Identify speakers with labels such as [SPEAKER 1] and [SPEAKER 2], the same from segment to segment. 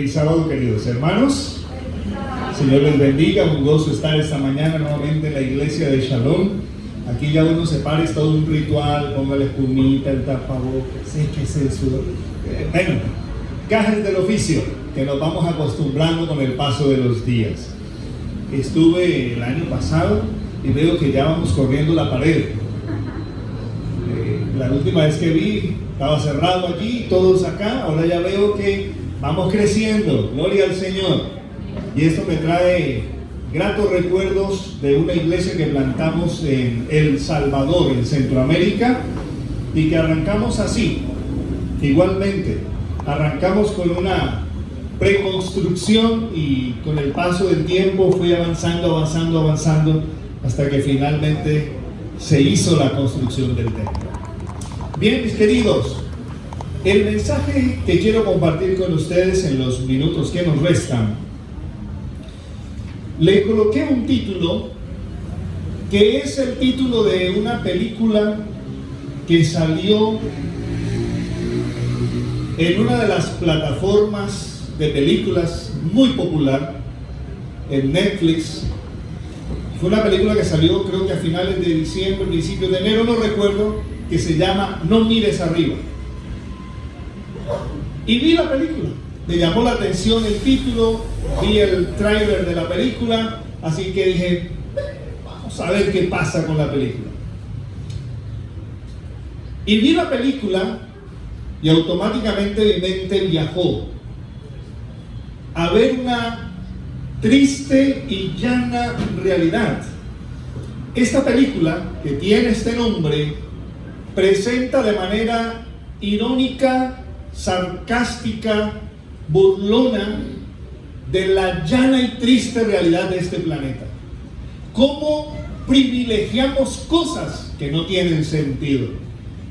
[SPEAKER 1] Feliz sábado, queridos hermanos. Señor les bendiga, un gozo estar esta mañana nuevamente en la iglesia de Shalom. Aquí ya uno se para, es todo un ritual, póngale espumita, el tapabocas, séquese el sudor. Bueno, gajes del oficio, que nos vamos acostumbrando con el paso de los días. Estuve el año pasado y veo que ya vamos corriendo la pared. La última vez que vi, estaba cerrado allí, todos acá, ahora ya veo que vamos creciendo, gloria al Señor. Y esto me trae gratos recuerdos de una iglesia que plantamos en El Salvador, en Centroamérica, y que arrancamos así, igualmente. Arrancamos con una preconstrucción y con el paso del tiempo fui avanzando, hasta que finalmente se hizo la construcción del templo. Bien, mis queridos, el mensaje que quiero compartir con ustedes en los minutos que nos restan, le coloqué un título que es el título de una película que salió en una de las plataformas de películas muy popular, en Netflix. Fue una película que salió creo que a finales de diciembre, principios de enero, no recuerdo, que se llama No mires arriba. Y vi la película, me llamó la atención el título, vi el tráiler de la película, así que dije, vamos a ver qué pasa con la película. Y vi la película y automáticamente mi mente viajó a ver una triste y llana realidad. Esta película, que tiene este nombre, presenta de manera irónica, sarcástica, burlona, de la llana y triste realidad de este planeta. Cómo privilegiamos cosas que no tienen sentido,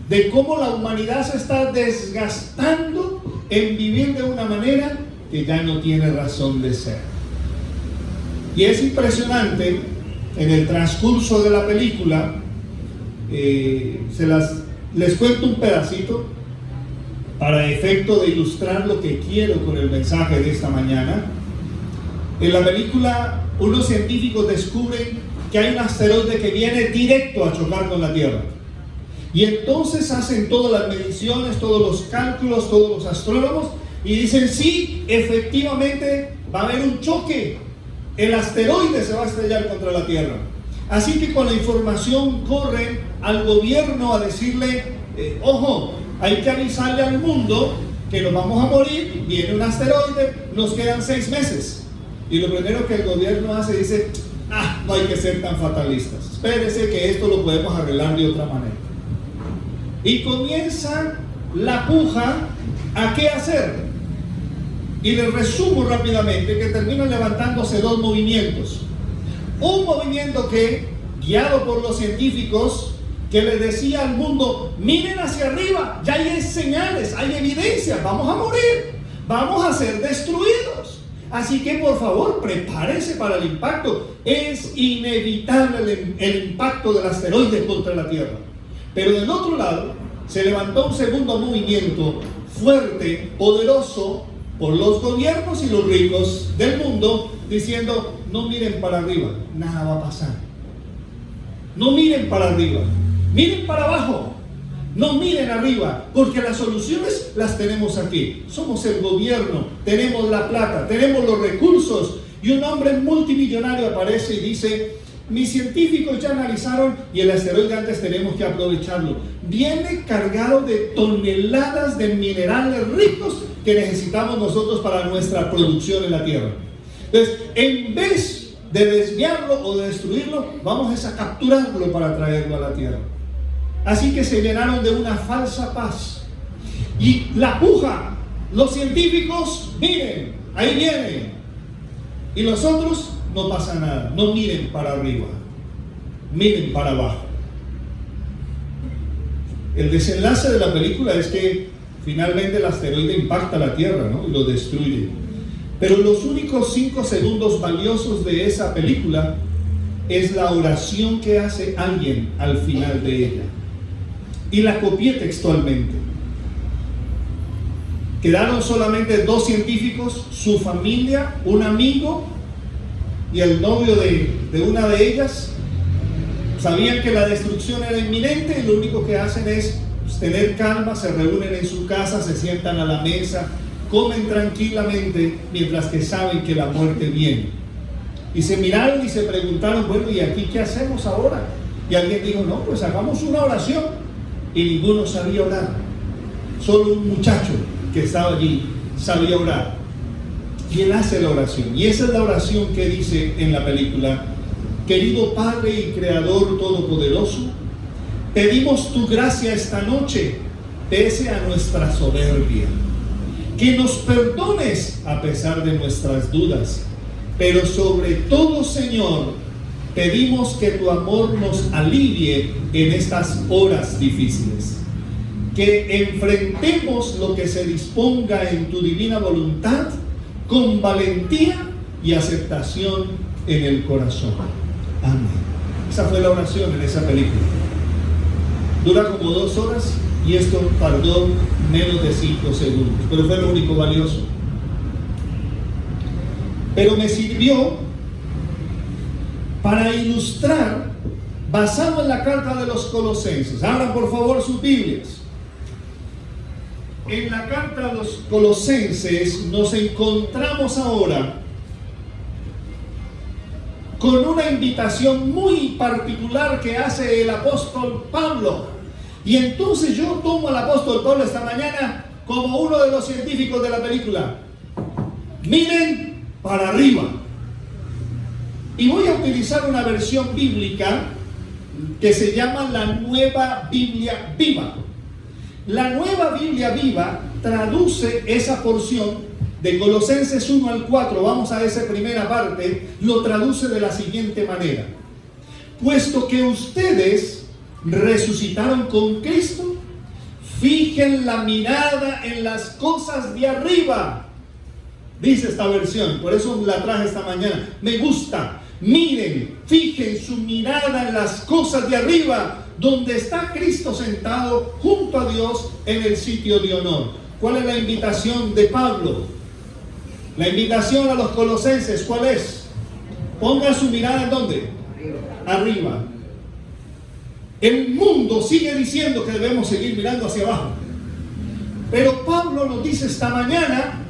[SPEAKER 1] de cómo la humanidad se está desgastando en vivir de una manera que ya no tiene razón de ser. Y es impresionante, en el transcurso de la película, les cuento un pedacito para efecto de ilustrar lo que quiero con el mensaje de esta mañana. En la película, unos científicos descubren que hay un asteroide que viene directo a chocar con la Tierra. Y entonces hacen todas las mediciones, todos los cálculos, todos los astrónomos, y dicen, sí, efectivamente va a haber un choque. El asteroide se va a estrellar contra la Tierra. Así que con la información corren al gobierno a decirle, ojo, hay que avisarle al mundo que nos vamos a morir, viene un asteroide, nos quedan 6 meses. Y lo primero que el gobierno hace, dice, no hay que ser tan fatalistas, espérese que esto lo podemos arreglar de otra manera. Y comienza la puja a qué hacer. Y les resumo rápidamente que terminan levantándose 2 movimientos. Un movimiento que, guiado por los científicos, que les decía al mundo, miren hacia arriba, ya hay señales, hay evidencia, vamos a morir, vamos a ser destruidos. Así que por favor, prepárense para el impacto. Es inevitable el impacto del asteroide contra la Tierra. Pero del otro lado, se levantó un segundo movimiento fuerte, poderoso, por los gobiernos y los ricos del mundo, diciendo, no miren para arriba, nada va a pasar. No miren para arriba, miren para abajo. No miren arriba, porque las soluciones las tenemos aquí. Somos el gobierno, tenemos la plata, tenemos los recursos. Y un hombre multimillonario aparece y dice, mis científicos ya analizaron y el asteroide antes tenemos que aprovecharlo. Viene cargado de toneladas de minerales ricos que necesitamos nosotros para nuestra producción en la Tierra. Entonces, en vez de desviarlo o de destruirlo, vamos a capturarlo para traerlo a la Tierra. Así que se llenaron de una falsa paz. Y la puja, los científicos, miren, ahí vienen. Y los otros, no pasa nada, no miren para arriba, miren para abajo. El desenlace de la película es que finalmente el asteroide impacta la Tierra, ¿no? Y lo destruye. Pero los únicos 5 segundos valiosos de esa película es la oración que hace alguien al final de ella. Y la copié textualmente. Quedaron solamente 2 científicos, su familia, un amigo y el novio de una de ellas. Sabían que la destrucción era inminente y lo único que hacen es tener calma, se reúnen en su casa, se sientan a la mesa, comen tranquilamente mientras que saben que la muerte viene. Y se miraron y se preguntaron, bueno, ¿y aquí qué hacemos ahora? Y alguien dijo, no, pues hagamos una oración. Y ninguno sabía orar. Solo un muchacho que estaba allí sabía orar. Y él hace la oración. Y esa es la oración que dice en la película: querido Padre y Creador Todopoderoso, pedimos tu gracia esta noche, pese a nuestra soberbia. Que nos perdones a pesar de nuestras dudas. Pero sobre todo, Señor, pedimos que tu amor nos alivie en estas horas difíciles. Que enfrentemos lo que se disponga en tu divina voluntad con valentía y aceptación en el corazón. Amén. Esa fue la oración en esa película. Dura como 2 horas y esto tardó menos de 5 segundos, pero fue lo único valioso. Pero me sirvió para ilustrar, basado en la carta de los Colosenses. Abran por favor sus Biblias. En la carta de los Colosenses nos encontramos ahora con una invitación muy particular que hace el apóstol Pablo. Y entonces yo tomo al apóstol Pablo esta mañana como uno de los científicos de la película. Miren para arriba. Y voy a utilizar una versión bíblica que se llama la Nueva Biblia Viva. La Nueva Biblia Viva traduce esa porción de Colosenses 1 al 4, vamos a esa primera parte, lo traduce de la siguiente manera: puesto que ustedes resucitaron con Cristo, fijen la mirada en las cosas de arriba. Dice esta versión, por eso la traje esta mañana, me gusta. Miren, fijen su mirada en las cosas de arriba, donde está Cristo sentado junto a Dios en el sitio de honor. ¿Cuál es la invitación de Pablo? La invitación a los colosenses, ¿cuál es? Pongan su mirada ¿en dónde? Arriba. El mundo sigue diciendo que debemos seguir mirando hacia abajo. Pero Pablo nos dice esta mañana: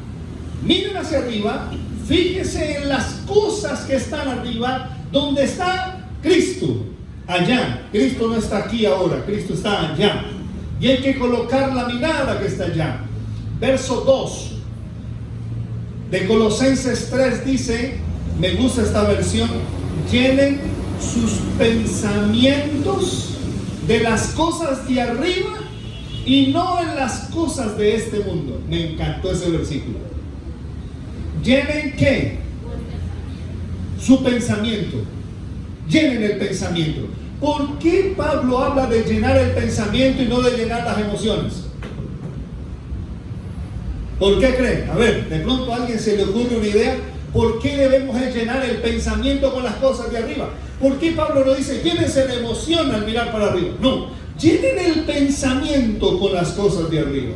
[SPEAKER 1] miren hacia arriba, fíjense en las cosas que están arriba, donde está Cristo. Allá, Cristo no está aquí ahora, Cristo está allá. Y hay que colocar la mirada que está allá. Verso 2 de Colosenses 3 dice, me gusta esta versión: llenen sus pensamientos de las cosas de arriba y no en las cosas de este mundo. Me encantó ese versículo. ¿Llenen qué? Su pensamiento. Llenen el pensamiento. ¿Por qué Pablo habla de llenar el pensamiento y no de llenar las emociones? ¿Por qué creen? A ver, de pronto a alguien se le ocurre una idea. ¿Por qué debemos llenar el pensamiento con las cosas de arriba? ¿Por qué Pablo no dice llénense de emoción al mirar para arriba? No, llenen el pensamiento con las cosas de arriba.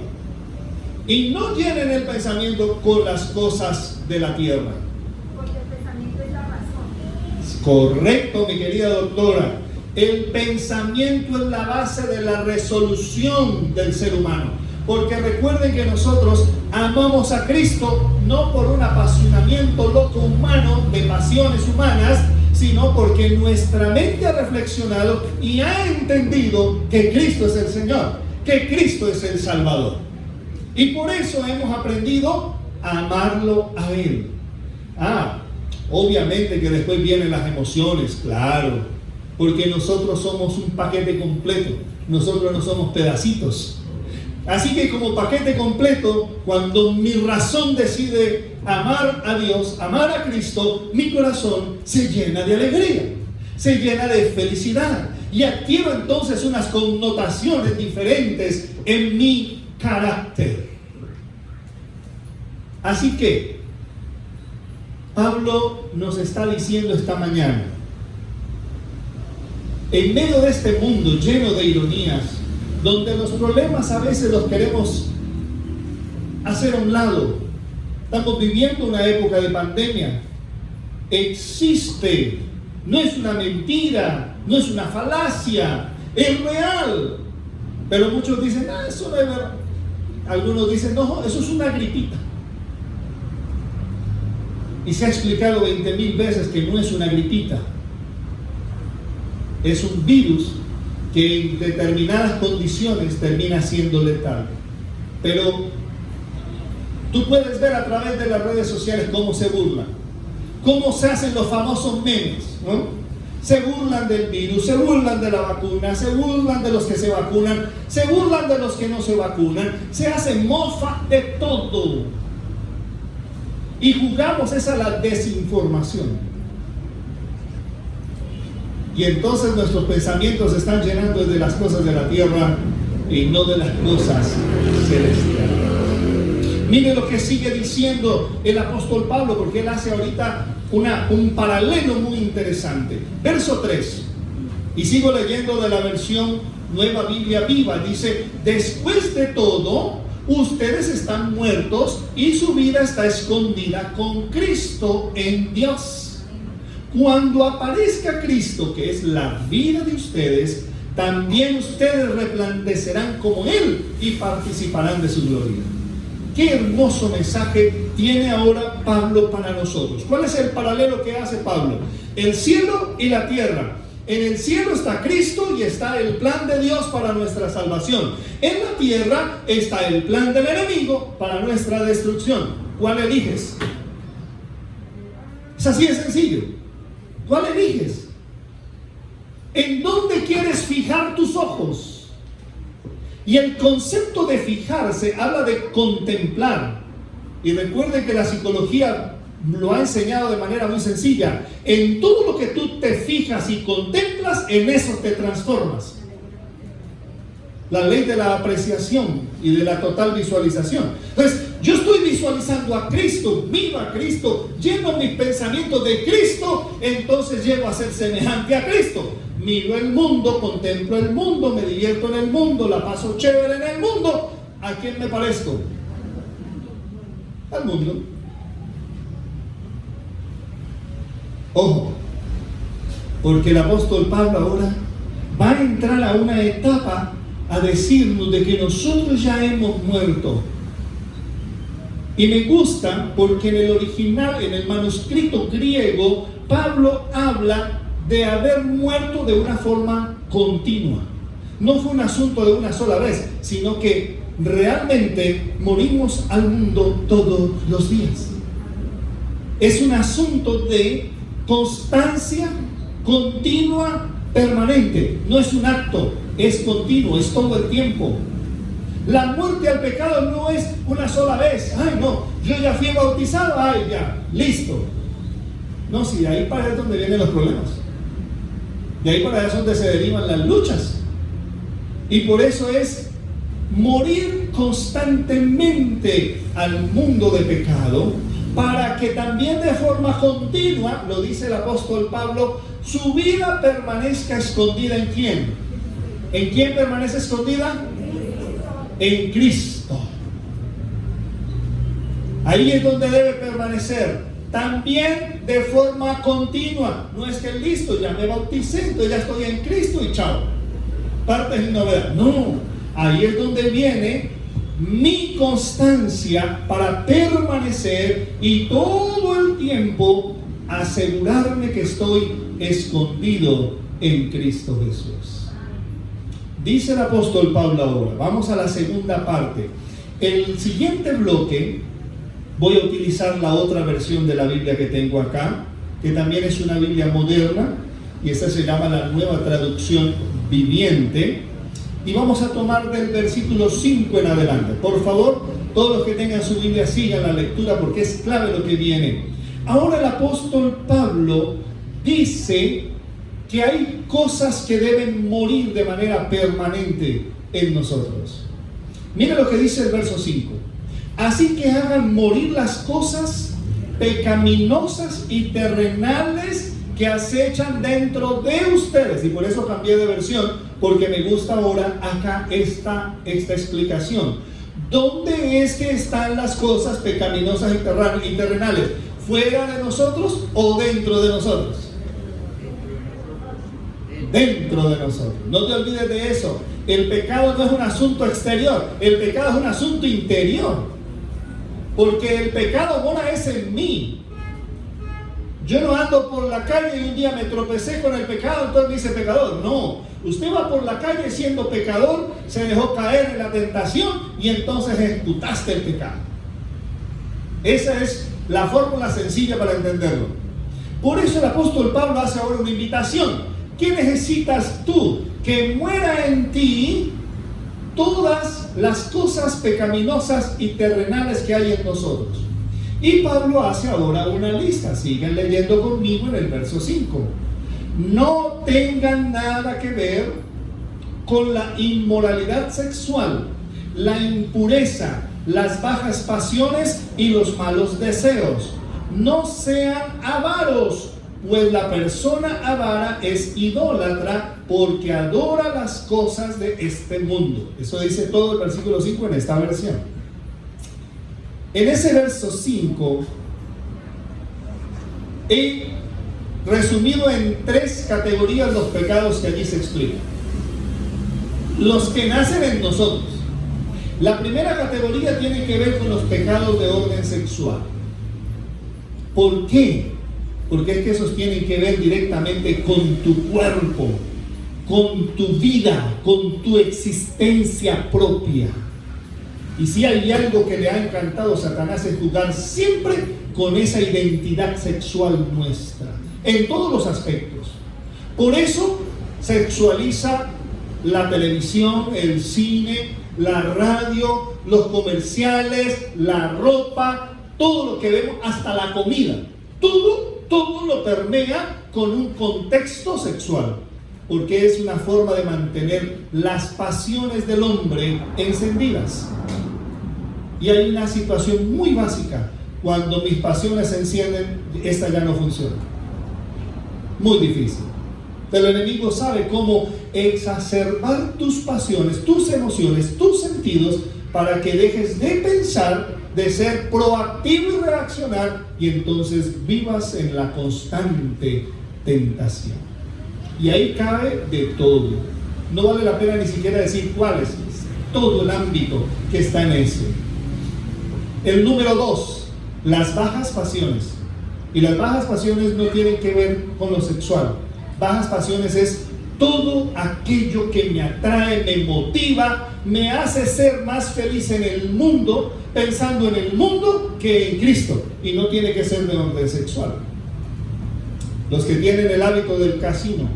[SPEAKER 1] Y no llenen el pensamiento con las cosas de la tierra.
[SPEAKER 2] Porque el pensamiento es la razón.
[SPEAKER 1] Correcto, mi querida doctora. El pensamiento es la base de la resolución del ser humano. Porque recuerden que nosotros amamos a Cristo no por un apasionamiento loco humano de pasiones humanas, sino porque nuestra mente ha reflexionado y ha entendido que Cristo es el Señor, que Cristo es el Salvador. Y por eso hemos aprendido a amarlo a Él. Obviamente que después vienen las emociones, claro, porque nosotros somos un paquete completo, nosotros no somos pedacitos. Así que como paquete completo, cuando mi razón decide amar a Dios, amar a Cristo, mi corazón se llena de alegría, se llena de felicidad y adquiero entonces unas connotaciones diferentes en mi carácter. Así que Pablo nos está diciendo esta mañana, en medio de este mundo lleno de ironías, donde los problemas a veces los queremos hacer a un lado. Estamos viviendo una época de pandemia. Existe, no es una mentira, no es una falacia, es real. Pero muchos dicen, eso no es verdad. Algunos dicen, no, eso es una gripita. Y se ha explicado 20,000 veces que no es una gripita. Es un virus que en determinadas condiciones termina siendo letal. Pero tú puedes ver a través de las redes sociales cómo se burlan, cómo se hacen los famosos memes, ¿no? Se burlan del virus, se burlan de la vacuna, se burlan de los que se vacunan, se burlan de los que no se vacunan, se hace mofa de todo. Y jugamos esa la desinformación. Y entonces nuestros pensamientos se están llenando de las cosas de la tierra y no de las cosas celestiales. Mire lo que sigue diciendo el apóstol Pablo, porque él hace ahorita un paralelo muy interesante. Verso 3, y sigo leyendo de la versión Nueva Biblia Viva. Dice: después de todo, ustedes están muertos y su vida está escondida con Cristo en Dios. Cuando aparezca Cristo, que es la vida de ustedes, también ustedes resplandecerán como Él y participarán de su gloria. Qué hermoso mensaje tiene ahora Pablo para nosotros. ¿Cuál es el paralelo que hace Pablo? El cielo y la tierra. En el cielo está Cristo y está el plan de Dios para nuestra salvación. En la tierra está el plan del enemigo para nuestra destrucción. ¿Cuál eliges? Es así de sencillo. ¿Cuál eliges? ¿En dónde quieres fijar tus ojos? Y el concepto de fijarse habla de contemplar. Y recuerden que la psicología lo ha enseñado de manera muy sencilla. En todo lo que tú te fijas y contemplas, en eso te transformas. La ley de la apreciación y de la total visualización. Entonces, yo estoy visualizando a Cristo, vivo a Cristo, lleno mis pensamientos de Cristo, entonces llego a ser semejante a Cristo. Miro el mundo, contemplo el mundo, me divierto en el mundo, la paso chévere en el mundo. ¿A quién me parezco? Al mundo. Ojo, porque el apóstol Pablo ahora va a entrar a una etapa a decirnos de que nosotros ya hemos muerto. Y me gusta porque en el original, en el manuscrito griego, Pablo habla de haber muerto de una forma continua. No fue un asunto de una sola vez, sino que realmente morimos al mundo todos los días. Es un asunto de constancia continua, permanente. No es un acto, es continuo, es todo el tiempo. La muerte al pecado no es una sola vez. Ay, no, yo ya fui bautizado, ay, ya, listo. No, si de ahí para allá es donde vienen los problemas. De ahí para allá es donde se derivan las luchas. Y por eso es morir constantemente al mundo de pecado, para que también de forma continua, lo dice el apóstol Pablo, su vida permanezca escondida ¿en quién? ¿En quién permanece escondida? En Cristo. Ahí es donde debe permanecer. También de forma continua. No es que listo, ya me bauticé, entonces ya estoy en Cristo y chao. Partes y novedad. No, ahí es donde viene mi constancia para permanecer y todo el tiempo asegurarme que estoy escondido en Cristo Jesús. Dice el apóstol Pablo ahora, vamos a la segunda parte. El siguiente bloque voy a utilizar la otra versión de la Biblia que tengo acá, que también es una Biblia moderna, y esta se llama la Nueva Traducción Viviente. Y vamos a tomar del versículo 5 en adelante. Por favor, todos los que tengan su Biblia sigan la lectura porque es clave lo que viene. Ahora el apóstol Pablo dice que hay cosas que deben morir de manera permanente en nosotros. Mira lo que dice el verso 5. Así que hagan morir las cosas pecaminosas y terrenales que acechan dentro de ustedes. Y por eso cambié de versión, porque me gusta ahora acá esta explicación. ¿Dónde es que están las cosas pecaminosas y terrenales? ¿Fuera de nosotros o dentro de nosotros? Dentro de nosotros. No te olvides de eso. El pecado no es un asunto exterior, el pecado es un asunto interior. Porque el pecado mora es en mí. Yo no ando por la calle y un día me tropecé con el pecado, entonces me hice pecador. No, usted va por la calle siendo pecador, se dejó caer en la tentación y entonces ejecutaste el pecado. Esa es la fórmula sencilla para entenderlo. Por eso el apóstol Pablo hace ahora una invitación. ¿Qué necesitas tú? Que muera en ti todas las cosas pecaminosas y terrenales que hay en nosotros. Y Pablo hace ahora una lista. Sigan leyendo conmigo en el verso 5. No tengan nada que ver con la inmoralidad sexual, la impureza, las bajas pasiones y los malos deseos. No sean avaros, pues la persona avara es idólatra porque adora las cosas de este mundo. Eso dice todo el versículo 5 en esta versión. En ese verso 5 he resumido en 3 categorías los pecados que allí se explican. Los que nacen en nosotros. La primera categoría tiene que ver con los pecados de orden sexual. ¿Por qué? Porque es que esos tienen que ver directamente con tu cuerpo, con tu vida, con tu existencia propia. Y si hay algo que le ha encantado a Satanás es jugar siempre con esa identidad sexual nuestra, en todos los aspectos. Por eso sexualiza la televisión, el cine, la radio, los comerciales, la ropa, todo lo que vemos, hasta la comida. Todo lo permea con un contexto sexual, porque es una forma de mantener las pasiones del hombre encendidas. Y hay una situación muy básica: cuando mis pasiones se encienden, esta ya no funciona. Muy difícil. Pero el enemigo sabe cómo exacerbar tus pasiones, tus emociones, tus sentidos, para que dejes de pensar, de ser proactivo y reaccionar, y entonces vivas en la constante tentación. Y ahí cabe de todo. No vale la pena ni siquiera decir cuáles, todo el ámbito que está en eso. El número 2, las bajas pasiones. Y las bajas pasiones no tienen que ver con lo sexual. Bajas pasiones es todo aquello que me atrae, me motiva, me hace ser más feliz en el mundo, pensando en el mundo que en Cristo. Y no tiene que ser de orden sexual. Los que tienen el hábito del casino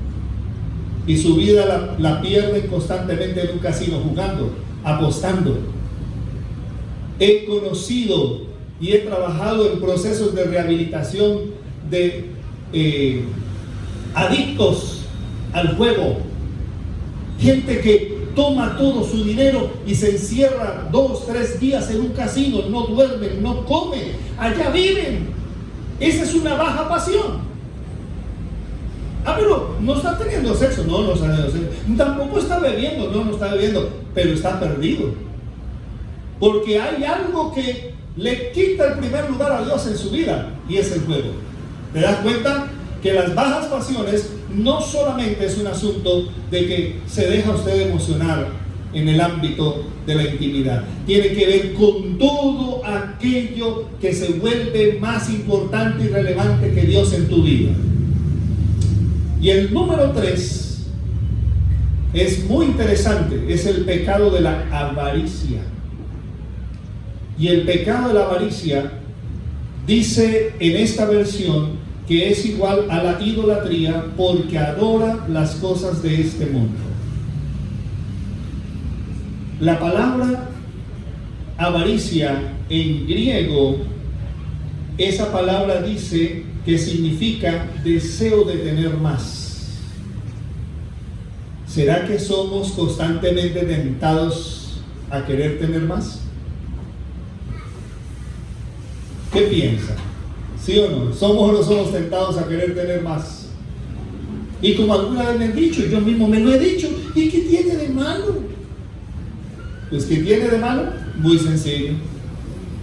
[SPEAKER 1] y su vida la pierden constantemente en un casino, jugando, apostando. He conocido y he trabajado en procesos de rehabilitación de adictos al juego. Gente que toma todo su dinero y se encierra 2, 3 días en un casino, no duermen, no comen, allá viven. Esa es una baja pasión. Pero no está teniendo sexo, no está teniendo sexo. Tampoco está bebiendo, no está bebiendo, pero está perdido. Porque hay algo que le quita el primer lugar a Dios en su vida, y es el juego. ¿Te das cuenta? Que las bajas pasiones no solamente es un asunto de que se deja usted emocionar en el ámbito de la intimidad. Tiene que ver con todo aquello que se vuelve más importante y relevante que Dios en tu vida. Y el número 3 es muy interesante, es el pecado de la avaricia. Y el pecado de la avaricia dice en esta versión que es igual a la idolatría porque adora las cosas de este mundo. La palabra avaricia en griego, esa palabra dice que significa deseo de tener más. ¿Será que somos constantemente tentados a querer tener más? ¿Qué piensa? ¿Sí o no? ¿Somos o no somos tentados a querer tener más? Y como alguna vez me han dicho, yo mismo me lo he dicho, ¿y qué tiene de malo? Pues ¿qué tiene de malo? Muy sencillo.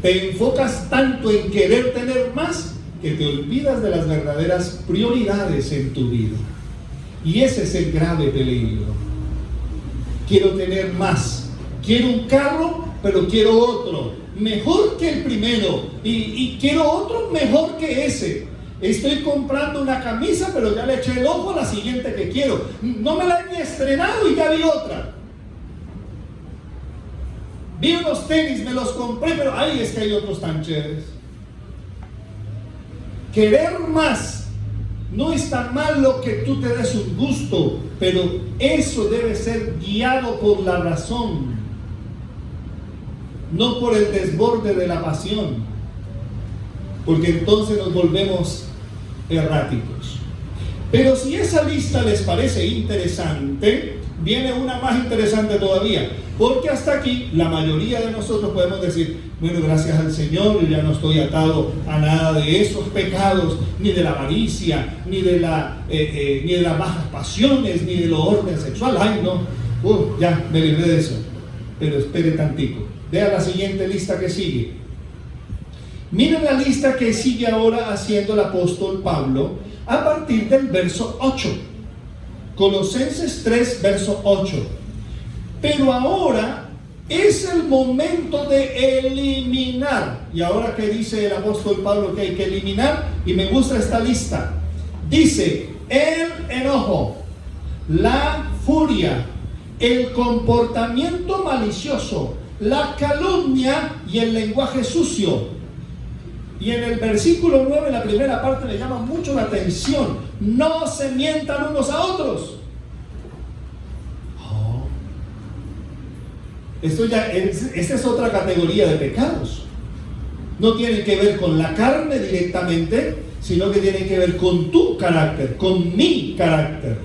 [SPEAKER 1] Te enfocas tanto en querer tener más que te olvidas de las verdaderas prioridades en tu vida. Y ese es el grave peligro. Quiero tener más. Quiero un carro, pero quiero otro mejor que el primero. Y quiero otro mejor que ese. Estoy comprando una camisa, pero ya le eché el ojo a la siguiente que quiero. No me la he ni estrenado y ya vi otra. Vi unos tenis, me los compré, pero ay, es que hay otros tan chéveres. Querer más. No está mal lo que tú te des un gusto, pero eso debe ser guiado por la razón, no por el desborde de la pasión, porque entonces nos volvemos erráticos. Pero si esa lista les parece interesante, viene una más interesante todavía, porque hasta aquí la mayoría de nosotros podemos decir: bueno, gracias al Señor, yo ya no estoy atado a nada de esos pecados, ni de la avaricia, ni de las bajas pasiones, ni de lo orden sexual. Ay, no, ya me libré de eso. Pero espere tantito, vea la siguiente lista que sigue. Miren la lista que sigue ahora haciendo el apóstol Pablo a partir del verso 8. Colosenses 3, verso 8. Pero ahora es el momento de eliminar. Y ahora que dice el apóstol Pablo que hay que eliminar, y me gusta esta lista. Dice: el enojo, la furia, el comportamiento malicioso, la calumnia y el lenguaje sucio. Y en el versículo 9, la primera parte, me llama mucho la atención: no se mientan unos a otros. Esta es otra categoría de pecados. No tiene que ver con la carne directamente, sino que tiene que ver con tu carácter, con mi carácter.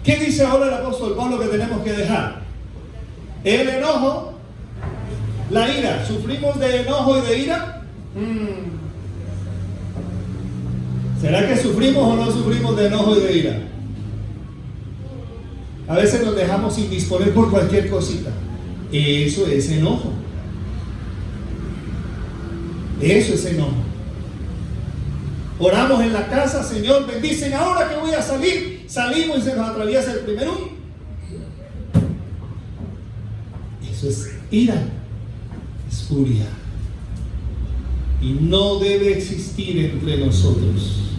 [SPEAKER 1] ¿Qué dice ahora el apóstol Pablo que tenemos que dejar? El enojo, la ira. ¿Sufrimos de enojo y de ira? ¿Será que sufrimos o no sufrimos de enojo y de ira? A veces nos dejamos indisponer por cualquier cosita. Eso es enojo. Eso es enojo. Oramos en la casa: Señor, bendíceme ahora que voy a salir. Salimos y se nos atraviesa el primero. Eso es ira, es furia. Y no debe existir entre nosotros.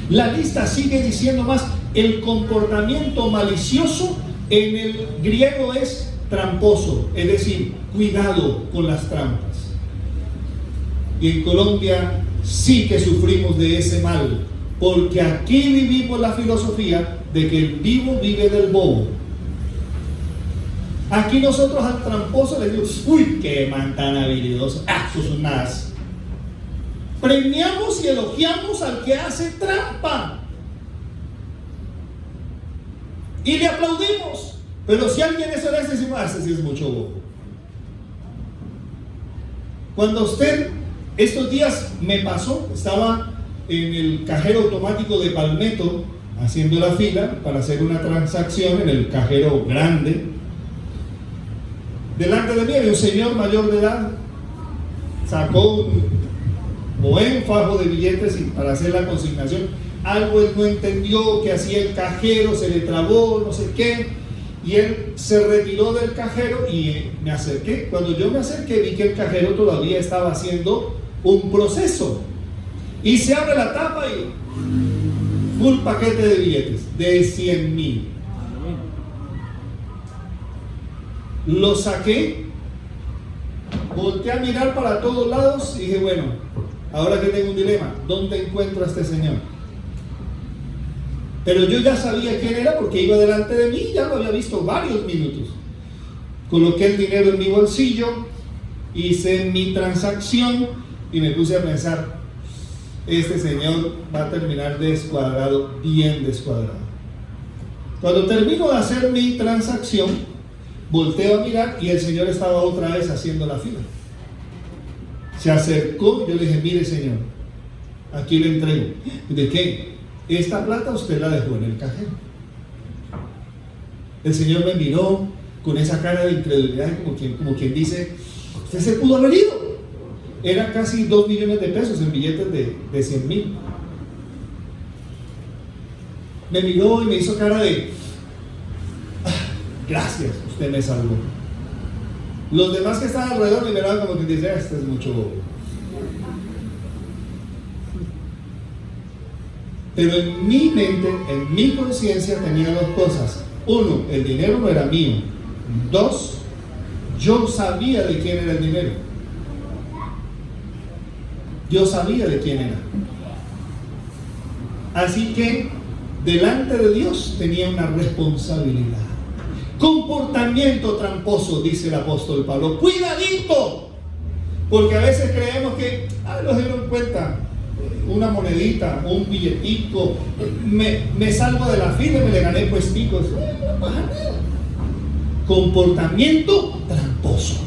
[SPEAKER 1] La lista sigue diciendo más: el comportamiento malicioso en el griego es tramposo, es decir, cuidado con las trampas. Y en Colombia sí que sufrimos de ese mal, porque aquí vivimos la filosofía de que el vivo vive del bobo. Aquí nosotros al tramposo le decimos: uy, qué man tan habilidoso, eso es un as. Premiamos y elogiamos al que hace trampa y le aplaudimos. Pero si alguien es honesto, decimos: ese sí es mucho bobo. Cuando usted, estos días me pasó, estaba en el cajero automático de Palmetto haciendo la fila para hacer una transacción en el cajero grande. Delante de mí había un señor mayor de edad, sacó un buen fajo de billetes para hacer la consignación. Algo él no entendió que hacía el cajero, se le trabó, no sé qué. Y él se retiró del cajero y me acerqué. Cuando yo me acerqué, vi que el cajero todavía estaba haciendo un proceso. Y se abre la tapa y full paquete de billetes de 100,000. Lo saqué, volteé a mirar para todos lados y dije: bueno, ahora que tengo un dilema, ¿dónde encuentro a este señor? Pero yo ya sabía quién era porque iba delante de mí y ya lo había visto varios minutos. Coloqué el dinero en mi bolsillo, hice mi transacción y me puse a pensar: este señor va a terminar descuadrado, bien descuadrado. Cuando termino de hacer mi transacción, volteo a mirar y el señor estaba otra vez haciendo la fila. Se acercó, yo le dije: mire señor, aquí le entrego. ¿De qué? Esta plata usted la dejó en el cajero. El señor me miró con esa cara de incredulidad, como quien dice: Usted se pudo haber ido. Era casi 2 millones de pesos en billetes de 100,000. Me miró y me hizo cara de gracias, usted me salvó. Los demás que estaban alrededor me miraban como que dicen, este es mucho bobo. Pero en mi mente, en mi conciencia tenía 2 cosas. 1, el dinero no era mío. 2, yo sabía de quién era el dinero. Yo sabía de quién era. Así que delante de Dios tenía una responsabilidad. Comportamiento tramposo, dice el apóstol Pablo. Cuidadito, porque a veces creemos que los dieron cuenta, una monedita, un billetico, me salgo de la fila y me le gané puesticos. No pasa nada. Comportamiento tramposo.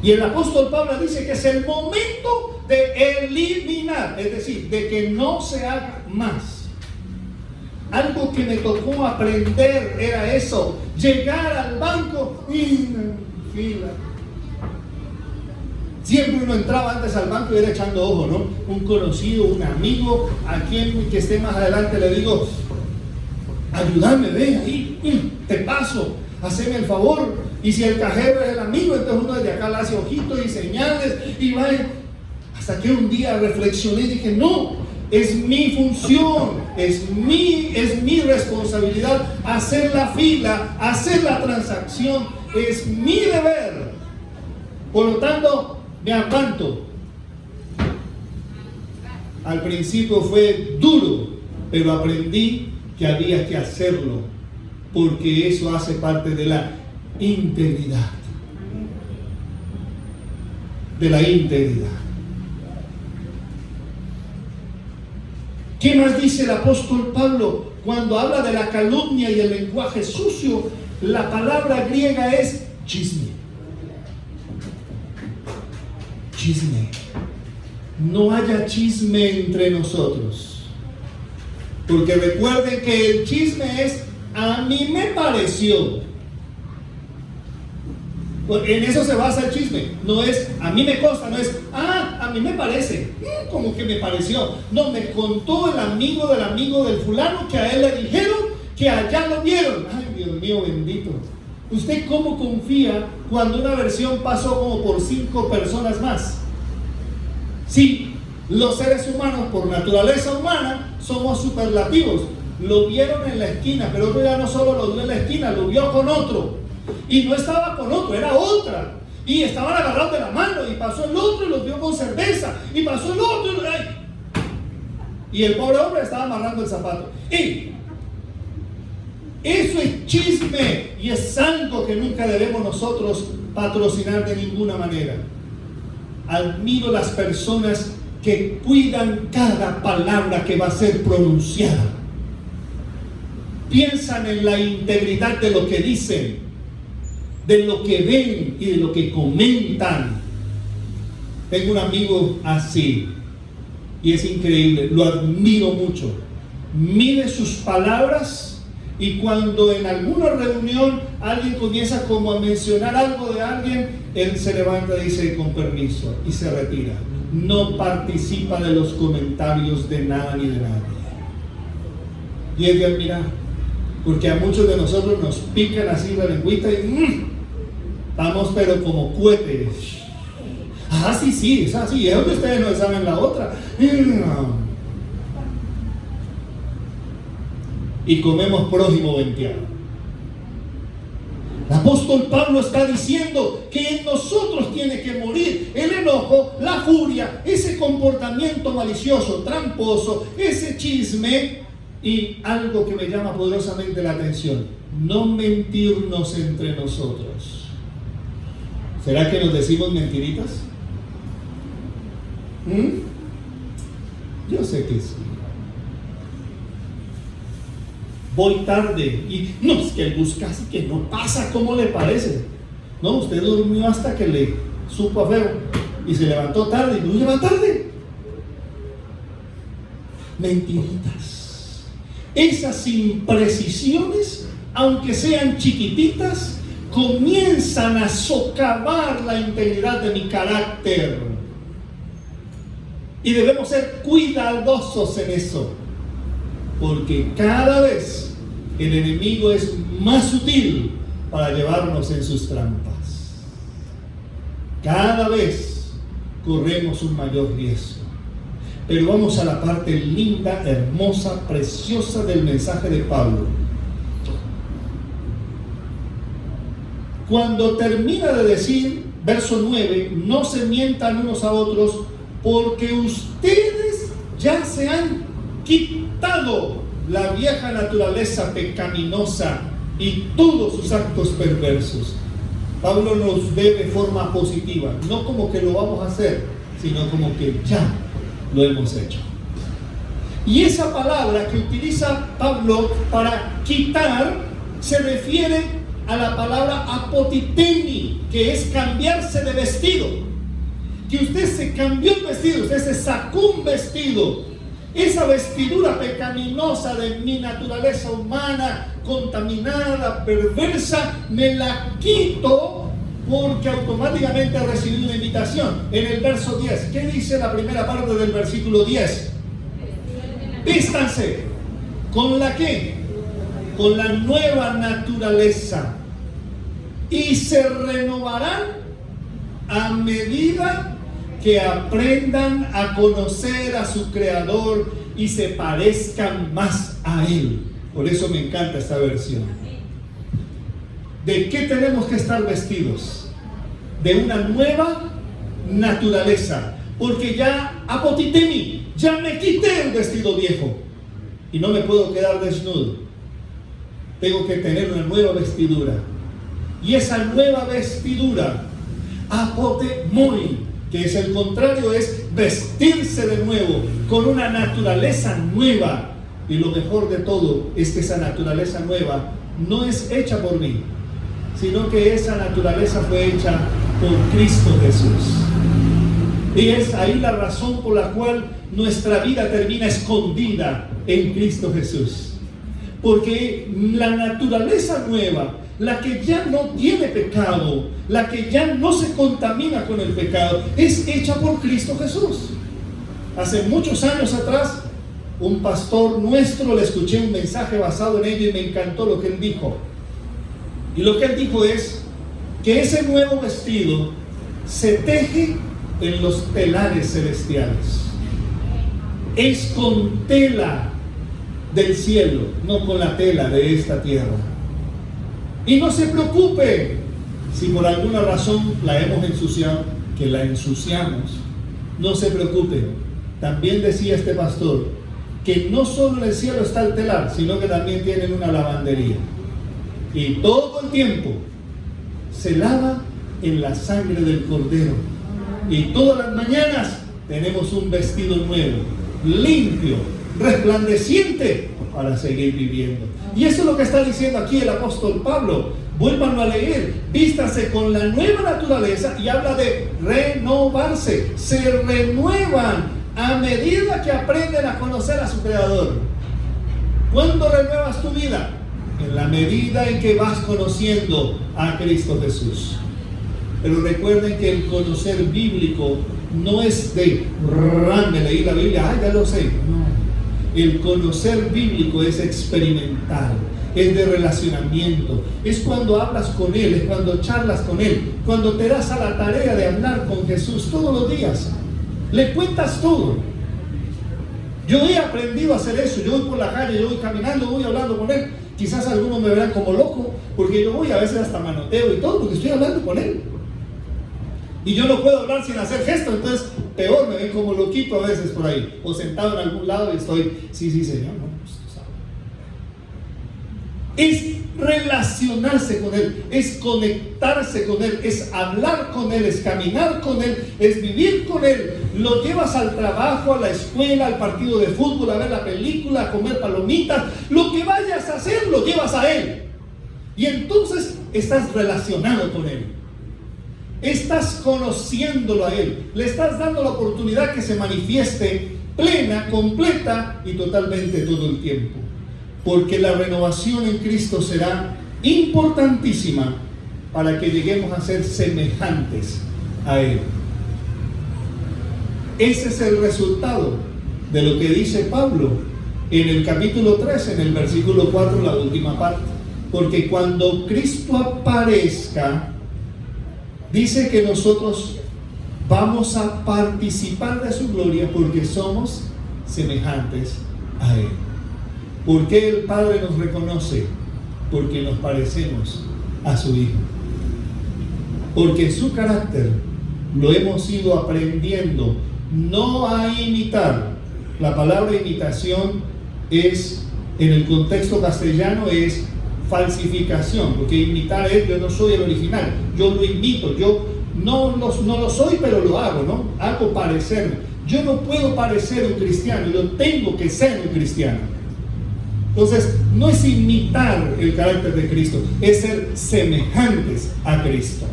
[SPEAKER 1] Y el apóstol Pablo dice que es el momento de eliminar, es decir, de que no se haga más. Algo que me tocó aprender era eso, llegar al banco y fila. Siempre uno entraba antes al banco y era echando ojo, ¿no? Un conocido, un amigo, a quien que esté más adelante le digo, ayúdame, ven ahí, te paso, haceme el favor. Y si el cajero es el amigo, entonces uno desde acá le hace ojitos y señales y va. Hasta que un día reflexioné y dije, no, es mi función, es mi responsabilidad hacer la fila, hacer la transacción, es mi deber. Por lo tanto, me aguanto. Al principio fue duro, pero aprendí que había que hacerlo, porque eso hace parte de la integridad. De la integridad. ¿Qué más dice el apóstol Pablo? Cuando habla de la calumnia y el lenguaje sucio, la palabra griega es chisme. Chisme. No haya chisme entre nosotros. Porque recuerden que el chisme es, a mí me pareció. En eso se basa el chisme. No es, a mí me consta, no es, a mí me parece. Como que me pareció. No, me contó el amigo del fulano que a él le dijeron que allá lo vieron. Ay, Dios mío bendito. ¿Usted cómo confía cuando una versión pasó como por 5 personas más? Sí, los seres humanos, por naturaleza humana, somos superlativos. Lo vieron en la esquina, pero otro ya no solo lo vio en la esquina, lo vio con otro. Y no estaba con otro, era otra. Y estaban agarrados de la mano, y pasó el otro y los vio con cerveza. Y pasó el otro y el pobre hombre estaba amarrando el zapato. Y eso es chisme, y es algo que nunca debemos nosotros patrocinar de ninguna manera. Admiro las personas que cuidan cada palabra que va a ser pronunciada. Piensan en la integridad de lo que dicen, de lo que ven y de lo que comentan. Tengo un amigo así y es increíble, lo admiro mucho. Mide sus palabras, y cuando en alguna reunión alguien comienza como a mencionar algo de alguien, él se levanta y dice con permiso y se retira. No participa de los comentarios de nada ni de nadie. Y es de admirar, porque a muchos de nosotros nos pican así la lengüita y estamos pero como cohetes. Sí, es así, es donde ustedes no saben la otra. Y comemos prójimo venteado. El apóstol Pablo está diciendo que en nosotros tiene que morir el enojo, la furia, ese comportamiento malicioso, tramposo, ese chisme, y algo que me llama poderosamente la atención: no mentirnos entre nosotros. ¿Será que nos decimos mentiritas? Yo sé que sí. Voy tarde y no, es que el bus casi que no pasa. ¿Cómo le parece? No, usted durmió hasta que le supo a feo y se levantó tarde y no lleva tarde. Mentiritas. Esas imprecisiones, aunque sean chiquititas, comienzan a socavar la integridad de mi carácter. Y debemos ser cuidadosos en eso, porque cada vez el enemigo es más sutil para llevarnos en sus trampas. Cada vez corremos un mayor riesgo. Pero vamos a la parte linda, hermosa, preciosa del mensaje de Pablo. Cuando termina de decir, verso 9, no se mientan unos a otros, porque ustedes ya se han quitado la vieja naturaleza pecaminosa y todos sus actos perversos. Pablo nos ve de forma positiva, no como que lo vamos a hacer, sino como que ya lo hemos hecho. Y esa palabra que utiliza Pablo para quitar se refiere a la palabra apotitemi, que es cambiarse de vestido. Que usted se cambió el vestido, usted se sacó un vestido. Esa vestidura pecaminosa de mi naturaleza humana, contaminada, perversa, me la quito porque automáticamente he recibido una invitación. En el verso 10, ¿qué dice la primera parte del versículo 10? Vístanse. ¿Con la qué? Con la nueva naturaleza. Y se renovarán a medida que aprendan a conocer a su Creador y se parezcan más a Él. Por eso me encanta esta versión. ¿De qué tenemos que estar vestidos? De una nueva naturaleza. Porque ya apotitemi, ya me quité el vestido viejo y no me puedo quedar desnudo. Tengo que tener una nueva vestidura. Y esa nueva vestidura, apotemoi, que es el contrario, es vestirse de nuevo con una naturaleza nueva. Y lo mejor de todo es que esa naturaleza nueva no es hecha por mí, sino que esa naturaleza fue hecha por Cristo Jesús. Y es ahí la razón por la cual nuestra vida termina escondida en Cristo Jesús. Porque la naturaleza nueva, la que ya no tiene pecado, la que ya no se contamina con el pecado, es hecha por Cristo Jesús. Hace muchos años atrás, un pastor nuestro, le escuché un mensaje basado en ello y me encantó lo que él dijo. Y lo que él dijo es que ese nuevo vestido se teje en los telares celestiales. Es con tela del cielo, no con la tela de esta tierra. Y no se preocupe si por alguna razón la hemos ensuciado, que la ensuciamos. No se preocupe. También decía este pastor que no solo en el cielo está el telar, sino que también tienen una lavandería. Y todo el tiempo se lava en la sangre del Cordero. Y todas las mañanas tenemos un vestido nuevo, limpio, resplandeciente para seguir viviendo. Y eso es lo que está diciendo aquí el apóstol Pablo. Vuélvanlo a leer. Vístanse con la nueva naturaleza y habla de renovarse. Se renuevan a medida que aprenden a conocer a su Creador. ¿Cuándo renuevas tu vida? En la medida en que vas conociendo a Cristo Jesús. Pero recuerden que el conocer bíblico no es de me leí la Biblia, ya lo sé. No. El conocer bíblico es experimental, es de relacionamiento, es cuando hablas con Él, es cuando charlas con Él, cuando te das a la tarea de hablar con Jesús todos los días. Le cuentas todo. Yo he aprendido a hacer eso. Yo voy por la calle, yo voy caminando, voy hablando con Él. Quizás algunos me verán como loco, porque yo voy a veces hasta manoteo y todo, porque estoy hablando con Él. Y yo no puedo hablar sin hacer gestos, entonces peor, me ven como loquito a veces por ahí. O sentado en algún lado y estoy, sí, Señor, no, pues tú sabes. Es relacionarse con Él, es conectarse con Él, es hablar con Él, es caminar con Él, es vivir con Él. Lo llevas al trabajo, a la escuela, al partido de fútbol, a ver la película, a comer palomitas. Lo que vayas a hacer, lo llevas a Él. Y entonces estás relacionado con Él. Estás conociéndolo a Él. Le estás dando la oportunidad que se manifieste plena, completa y totalmente todo el tiempo. Porque la renovación en Cristo será importantísima para que lleguemos a ser semejantes a Él. Ese es el resultado de lo que dice Pablo en el capítulo 3, en el versículo 4, la última parte. Porque cuando Cristo aparezca, dice que nosotros vamos a participar de su gloria porque somos semejantes a Él. ¿Por qué el Padre nos reconoce? Porque nos parecemos a su Hijo. Porque su carácter lo hemos ido aprendiendo no a imitar. La palabra imitación es, en el contexto castellano, es falsificación, porque imitar es, yo no soy el original, yo lo imito, yo no lo soy, pero lo hago, ¿no? Hago parecerme. Yo no puedo parecer un cristiano, yo tengo que ser un cristiano. Entonces, no es imitar el carácter de Cristo, es ser semejantes a Cristo.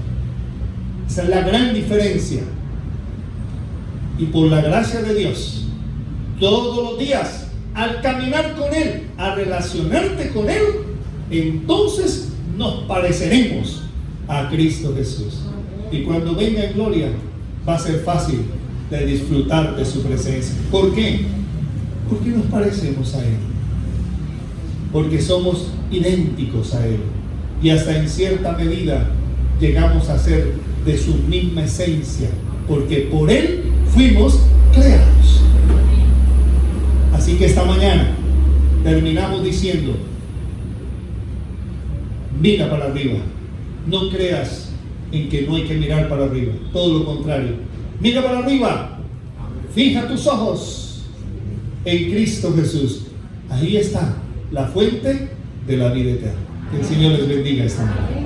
[SPEAKER 1] Esa es la gran diferencia. Y por la gracia de Dios, todos los días, al caminar con Él, a relacionarte con Él, entonces nos pareceremos a Cristo Jesús. Y cuando venga en gloria, va a ser fácil de disfrutar de su presencia. ¿Por qué? Porque nos parecemos a Él. Porque somos idénticos a Él. Y hasta en cierta medida llegamos a ser de su misma esencia. Porque por Él fuimos creados. Así que esta mañana terminamos diciendo: mira para arriba. No creas en que no hay que mirar para arriba. Todo lo contrario. Mira para arriba. Fija tus ojos en Cristo Jesús. Ahí está la fuente de la vida eterna. Que el Señor les bendiga esta mañana.